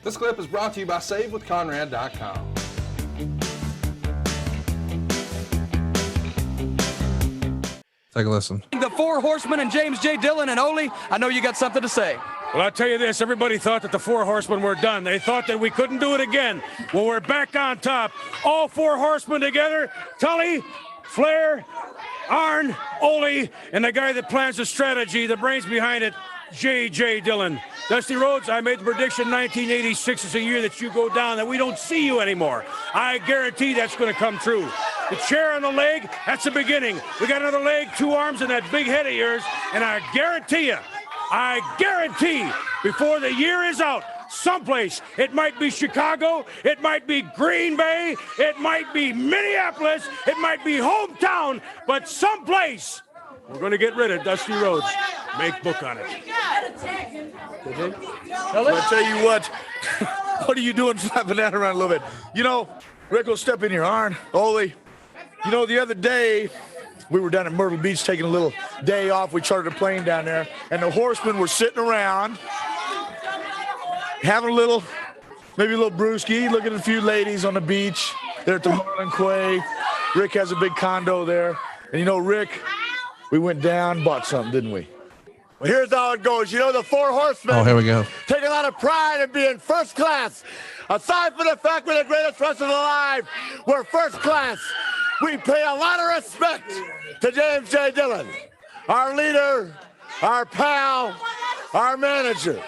This clip is brought to you by SaveWithConrad.com. Take a listen. The Four Horsemen and James J. Dillon and Ole, I know you got something to say. Well, I'll tell you this. Everybody thought that the Four Horsemen were done. They thought that we couldn't do it again. Well, we're back on top. All four horsemen together. Tully, Flair, Arn, Ole, and the guy that plans the strategy, the brains behind it, J.J. Dillon. Dusty Rhodes, I made the prediction 1986 is a year that you go down, that we don't see you anymore. I guarantee that's going to come true. The chair on the leg, that's the beginning. We got another leg, two arms, and that big head of yours, and I guarantee, before the year is out, someplace, it might be Chicago, it might be Green Bay, it might be Minneapolis, it might be hometown, but someplace, we're going to get rid of Dusty Rhodes. Make book on it. I'll tell you what. What are you doing flapping that around a little bit? You know, Rick will step in here. Arn, Ole. You know, the other day, we were down at Myrtle Beach taking a little day off. We chartered a plane down there, and the horsemen were sitting around having maybe a little brewski, looking at a few ladies on the beach. They're at the Marlin Quay. Rick has a big condo there. And you know, Rick, we went down, bought something, didn't we? Well, here's how it goes. You know, the Four Horsemen Oh, here we go. take a lot of pride in being first class. Aside from the fact we're the greatest wrestlers alive, we're first class. We pay a lot of respect to James J. Dillon, our leader, our pal, our manager.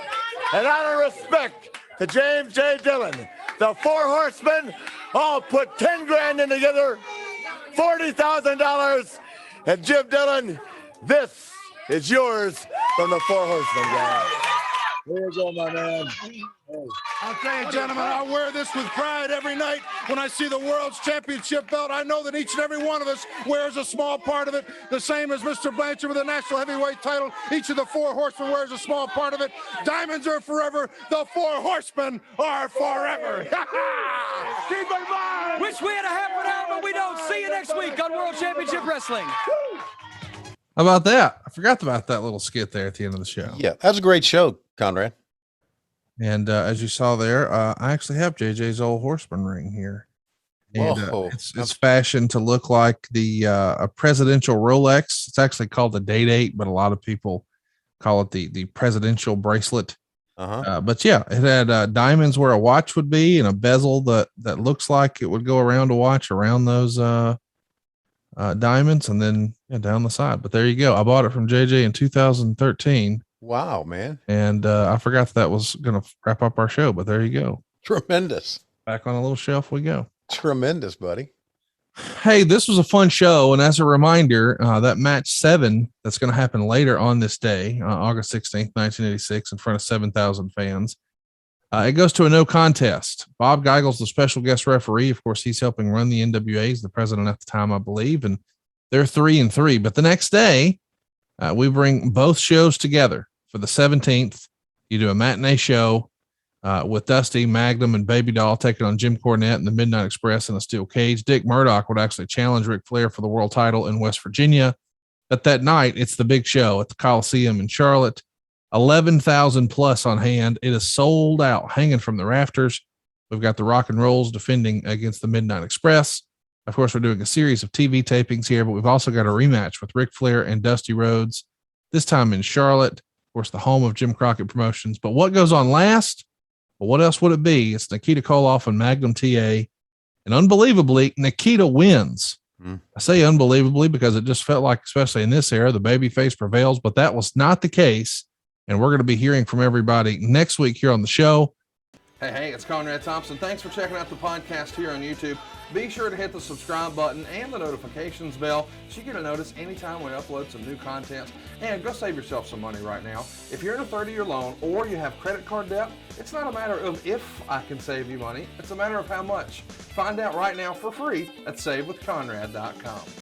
And out of respect to James J. Dillon, the Four Horsemen all put 10 grand in together, $40,000. And Jim Dillon, this is yours from the Four Horsemen, guys. Here you go, my man. Hey. I'll tell you, gentlemen, I wear this with pride every night when I see the World's Championship belt. I know that each and every one of us wears a small part of it, the same as Mr. Blanchard with the National Heavyweight title. Each of the Four Horsemen wears a small part of it. Diamonds are forever. The Four Horsemen are forever. Keep in mind. Wish we had a half an hour, but we don't. See you next week on World Championship Wrestling. How about that? I forgot about that little skit there at the end of the show. Yeah, that was a great show, Conrad. And as you saw there, I actually have JJ's old Horseman ring here. And it's fashioned to look like a presidential Rolex. It's actually called the Date-8, but a lot of people call it the presidential bracelet. But yeah, it had diamonds where a watch would be and a bezel that looks like it would go around a watch around those diamonds, and then down the side. But there you go. I bought it from JJ in 2013. Wow, man. And I forgot that was going to wrap up our show, but there you go. Tremendous. Back on a little shelf we go. Tremendous, buddy. Hey, this was a fun show. And as a reminder, that match 7 that's going to happen later on this day, August 16th, 1986, in front of 7,000 fans. It goes to a no contest. Bob Geigel's the special guest referee. Of course, he's helping run the NWA. He's the president at the time, I believe. And they're 3-3. But the next day, we bring both shows together for the 17th. You do a matinee show with Dusty, Magnum, and Baby Doll taking on Jim Cornette and the Midnight Express in a steel cage. Dick Murdoch would actually challenge Ric Flair for the world title in West Virginia. But that night, it's the big show at the Coliseum in Charlotte. 11,000 plus on hand. It is sold out, hanging from the rafters. We've got the Rock and Rolls defending against the Midnight Express. Of course, we're doing a series of TV tapings here, but we've also got a rematch with Ric Flair and Dusty Rhodes, this time in Charlotte, of course, the home of Jim Crockett Promotions. But what goes on last? Well, what else would it be? It's Nikita Koloff and Magnum TA. And unbelievably, Nikita wins. I say unbelievably because it just felt like, especially in this era, the babyface prevails, but that was not the case. And we're going to be hearing from everybody next week here on the show. Hey, it's Conrad Thompson. Thanks for checking out the podcast here on YouTube. Be sure to hit the subscribe button and the notifications bell so you get a notice anytime we upload some new content. And go save yourself some money right now. If you're in a 30-year loan or you have credit card debt, it's not a matter of if I can save you money. It's a matter of how much. Find out right now for free at SaveWithConrad.com.